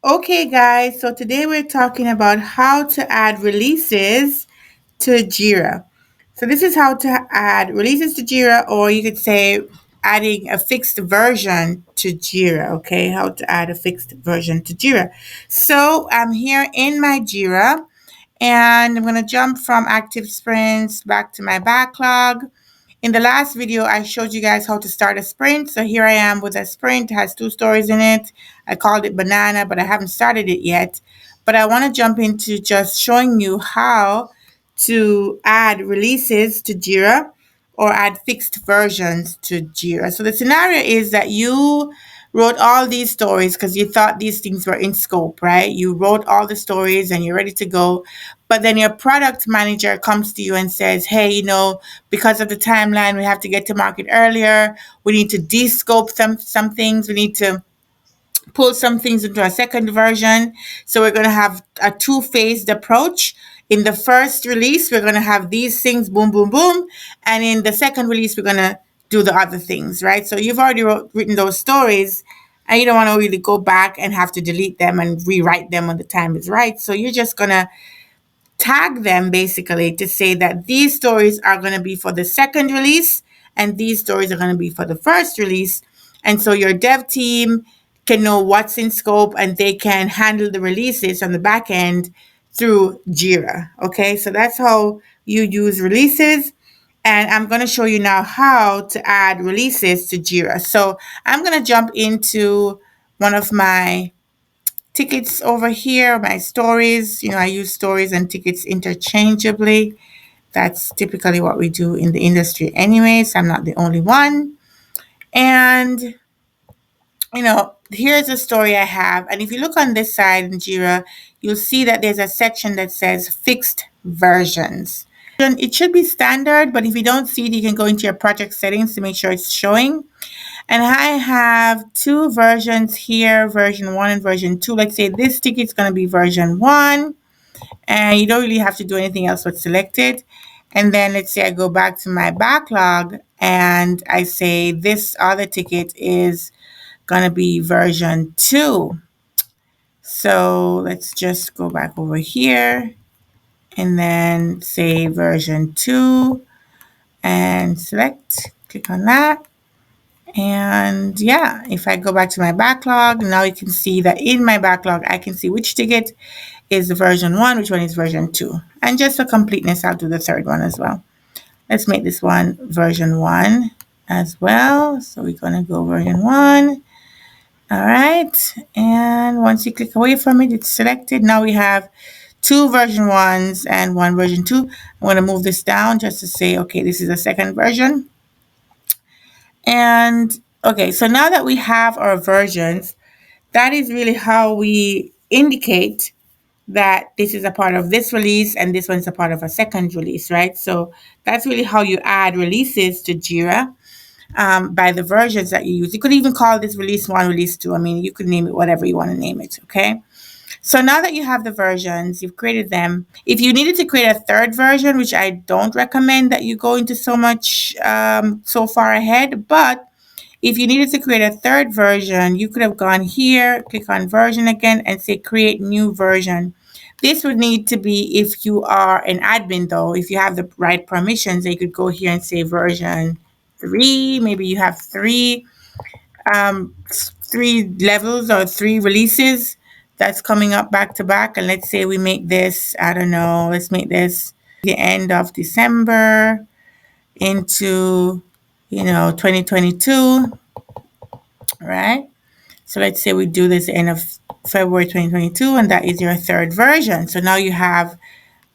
Okay, guys, so today we're talking about how to add releases to Jira. So, this is how to add releases to Jira, or you could say adding a fixed version to Jira. Okay, how to add a fixed version to Jira. So, I'm here in my Jira and I'm going to jump from active sprints back to my backlog. In the last video, I showed you guys how to start a sprint. So here I am with a sprint. It has two stories in it. I called it Banana, but I haven't started it yet. But I want to jump into just showing you how to add releases to Jira or add fixed versions to Jira. So the scenario is that you wrote all these stories because you thought these things were in scope, right? You wrote all the stories and you're ready to go. But then your product manager comes to you and says, hey, because of the timeline, we have to get to market earlier. We need to de-scope some things. We need to pull some things into a second version. So we're going to have a two-phased approach. In the first release, we're going to have these things, boom, boom, boom. And in the second release, we're going to do the other things, right? So you've already written those stories and you don't want to really go back and have to delete them and rewrite them when the time is right. So you're just going to tag them basically to say that these stories are going to be for the second release and these stories are going to be for the first release. And so your dev team can know what's in scope and they can handle the releases on the back end through Jira. Okay, so that's how you use releases. And I'm going to show you now how to add releases to Jira. So I'm going to jump into one of my tickets over here, my stories. I use stories and tickets interchangeably. That's typically what we do in the industry anyways. I'm not the only one. And, here's a story I have. And if you look on this side in Jira, you'll see that there's a section that says fixed versions. It should be standard, but if you don't see it, you can go into your project settings to make sure it's showing. And I have two versions here, version 1 and version 2. Let's say this ticket is going to be version 1, and you don't really have to do anything else but select it. And then let's say I go back to my backlog and I say this other ticket is going to be version 2. So let's just go back over here and then say version 2 and click on that. And yeah, if I go back to my backlog, now you can see that in my backlog, I can see which ticket is version 1, which one is version 2. And just for completeness, I'll do the third one as well. Let's make this one version 1 as well. So we're going to go version 1. All right. And once you click away from it, it's selected. Now we have two version 1s and one version 2. I'm going to move this down just to say, okay, this is the second version. And okay, so now that we have our versions, that is really how we indicate that this is a part of this release and this one's a part of a second release, right? So that's really how you add releases to Jira by the versions that you use. You could even call this release 1, release 2. I mean, you could name it whatever you want to name it, okay? So now that you have the versions, you've created them. If you needed to create a third version, which I don't recommend that you go into so far ahead, but if you needed to create a third version, you could have gone here, click on version again, and say create new version. This would need to be if you are an admin, though. If you have the right permissions, you could go here and say version 3. Maybe you have three levels or 3 releases that's coming up back to back. And let's say we make this, I don't know, let's make this the end of December into 2022, right? So let's say we do this end of February 2022, and that is your third version. So now you have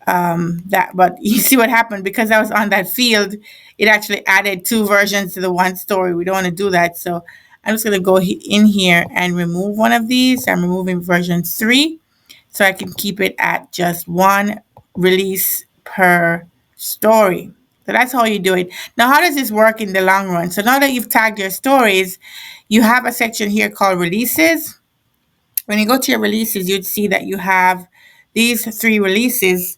that, but you see what happened because I was on that field, it actually added 2 versions to the one story. We don't want to do that. So I'm just going to go in here and remove one of these. I'm removing version 3 so I can keep it at just 1 release per story. So that's how you do it. Now, how does this work in the long run? So now that you've tagged your stories, you have a section here called releases. When you go to your releases, you'd see that you have these 3 releases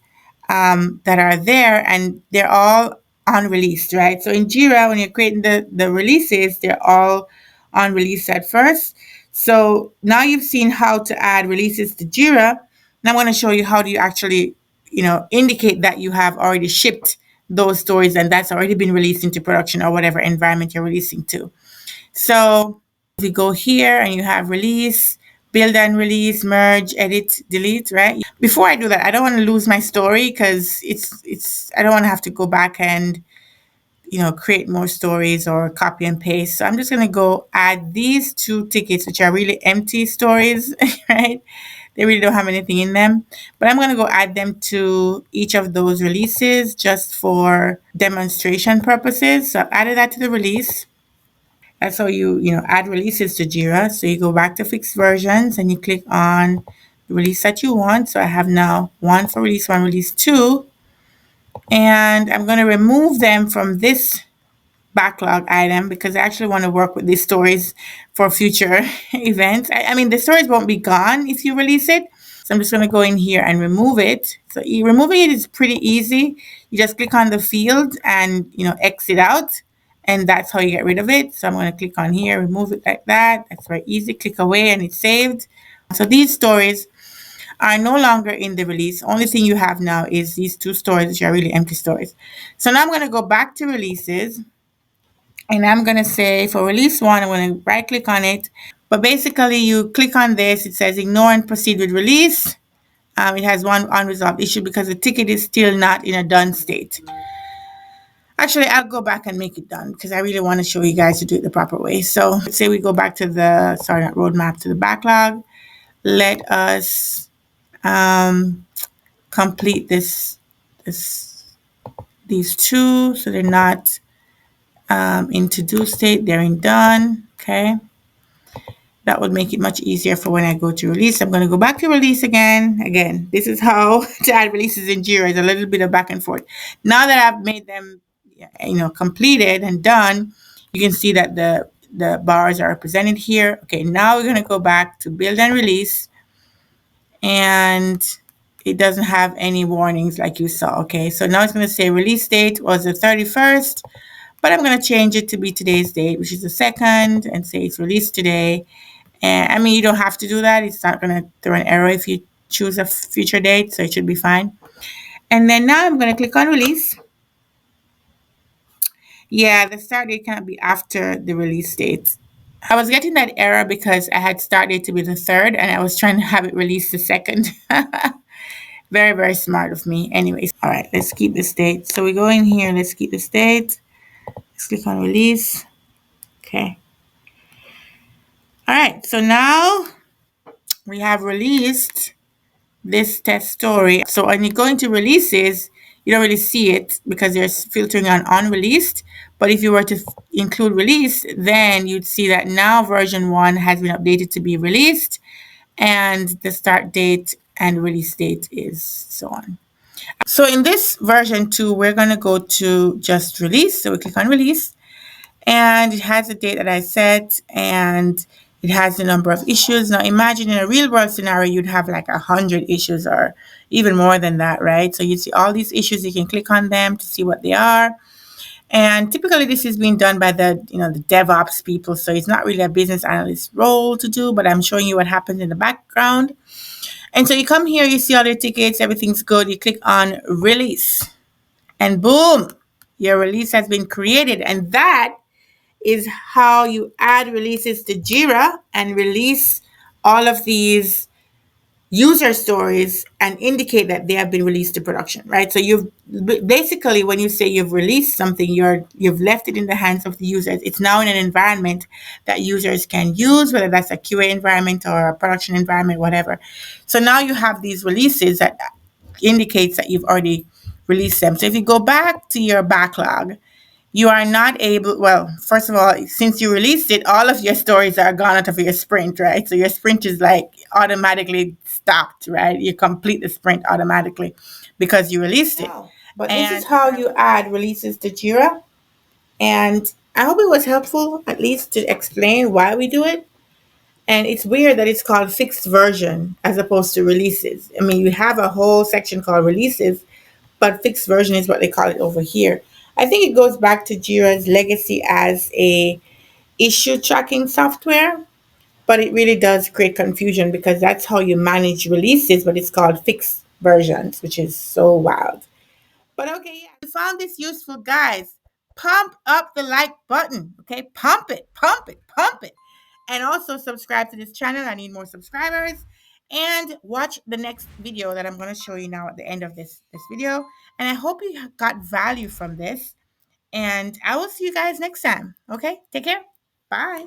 that are there, and they're all unreleased, right? So in Jira, when you're creating the releases, they're all unreleased at first. So now you've seen how to add releases to Jira. Now I'm going to show you how do you actually, indicate that you have already shipped those stories and that's already been released into production or whatever environment you're releasing to. So if you go here and you have release, build and release, merge, edit, delete, right? Before I do that, I don't want to lose my story because it's I don't want to have to go back and create more stories or copy and paste. So I'm just going to go add these two tickets, which are really empty stories, right? They really don't have anything in them. But I'm going to go add them to each of those releases just for demonstration purposes. So I've added that to the release. That's how you add releases to Jira. So you go back to fixed versions and you click on the release that you want. So I have now one for release one, release two. And I'm going to remove them from this backlog item because I actually want to work with these stories for future events. I mean, the stories won't be gone if you release it. So I'm just going to go in here and remove it. So removing it is pretty easy. You just click on the field and, exit out. And that's how you get rid of it. So I'm going to click on here, remove it like that. That's very easy. Click away and it's saved. So these stories are no longer in the release. Only thing you have now is these two stories, which are really empty stories. So now I'm going to go back to releases. And I'm going to say for release one, I'm going to right click on it. But basically, you click on this, it says ignore and proceed with release. It has one unresolved issue because the ticket is still not in a done state. Actually, I'll go back and make it done because I really want to show you guys to do it the proper way. So let's say we go back to the, sorry, not roadmap, to the backlog. Let us complete these two so they're not in to-do state, they're in done, okay? That would make it much easier for when I go to release. I'm going to go back to release again. Again, this is how to add releases in Jira. It's a little bit of back and forth. Now that I've made them, completed and done, you can see that the bars are represented here. Okay, now we're going to go back to build and release. And it doesn't have any warnings like you saw. Okay, so now it's going to say release date was the 31st. But I'm going to change it to be today's date, which is the 2nd, and say it's released today. And I mean, you don't have to do that. It's not going to throw an error if you choose a future date, so it should be fine. And then now I'm going to click on release. Yeah, the start date cannot be after the release date. I was getting that error because I had start date to be the 3rd and I was trying to have it released the 2nd. Very, very smart of me. Anyways, all right, let's keep this date. So we go in here, let's keep this date. Let's click on release. Okay. All right, so now we have released this test story. So when you go into releases, you don't really see it because they're filtering on unreleased. But if you were to include release, then you'd see that now version 1 has been updated to be released and the start date and release date is so on. So in this version 2, we're going to go to just release. So we click on release. And it has the date that I set and it has the number of issues. Now imagine in a real world scenario, you'd have like 100 issues or even more than that, right? So you see all these issues, you can click on them to see what they are. And typically this is being done by the DevOps people. So it's not really a business analyst role to do, but I'm showing you what happens in the background. And so you come here, you see all your tickets, everything's good. You click on release and boom, your release has been created. And that is how you add releases to Jira and release all of these user stories and indicate that they have been released to production, right? So you've basically, when you say you've released something, you've left it in the hands of the users. It's now in an environment that users can use, whether that's a QA environment or a production environment, whatever. So now you have these releases that indicates that you've already released them. So if you go back to your backlog, you are not able, well, first of all, since you released it, all of your stories are gone out of your sprint, right? So your sprint is like automatically stopped, right? You complete the sprint automatically because you released it. Wow. But this is how you add releases to Jira. And I hope it was helpful, at least to explain why we do it. And it's weird that it's called fixed version as opposed to releases. I mean, you have a whole section called releases, but fixed version is what they call it over here. I think it goes back to Jira's legacy as a issue tracking software. but it really does create confusion because that's how you manage releases, but it's called fixed versions, which is so wild. But okay, yeah, if you found this useful, guys, pump up the like button. Okay, pump it, pump it, pump it. And also subscribe to this channel. I need more subscribers. And watch the next video that I'm going to show you now at the end of this video. And I hope you got value from this. And I will see you guys next time. Okay, take care. Bye.